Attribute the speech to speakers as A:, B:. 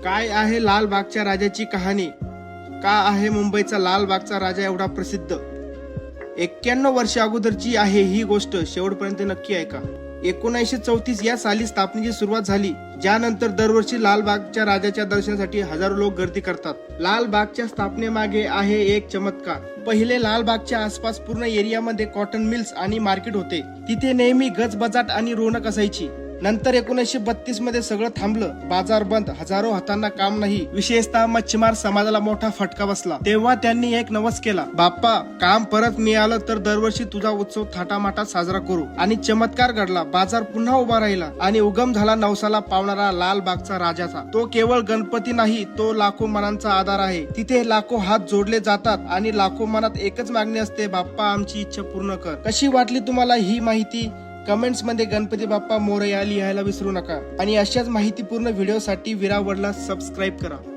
A: काय आहे लालबागच्या राजाची कहाणी? का आहे मुंबईचा लालबागचा राजा एवढा प्रसिद्ध? 91 वर्ष अगोदरची आहे ही गोष्ट, शेवटपर्यंत नक्की ऐका. 1934 या साली स्थापनेची सुरुवात झाली, ज्यानंतर दरवर्षी लालबागच्या राजाच्या दर्शनासाठी हजारो लोक गर्दी करतात. लालबागच्या स्थापनेमागे आहे एक चमत्कार. पहिले लालबागच्या आसपास पूर्ण एरियामध्ये कॉटन मिल्स आणि मार्केट होते. तिथे नेहमी गजबजाट आणि रोनक असायची. नंतर 1932 मध्ये सगळं थांबलं. बाजार बंद, हजारो हातांना काम नाही. विशेषतः मच्छीमार समाजाला मोठा फटका बसला. तेव्हा त्यांनी एक नवस केला, बाप्पा काम परत मिळालं तर दरवर्षी तुझा उत्सव थाटामाटात साजरा करू. आणि चमत्कार घडला. बाजार पुन्हा उभा राहिला आणि उगम झाला नवसाला पावणारा लालबागचा राजाचा. तो केवळ गणपती नाही, तो लाखो मनांचा आधार आहे. तिथे लाखो हात जोडले जातात आणि लाखो मनात एकच मागणी असते, बाप्पा आमची इच्छा पूर्ण कर. कशी वाटली तुम्हाला ही माहिती? कमेंट्स मध्ये गणपती बाप्पा मोरया लिहायला विसरू नका. आणि अशाच माहितीपूर्ण व्हिडिओसाठी विरावडला सबस्क्राईब करा.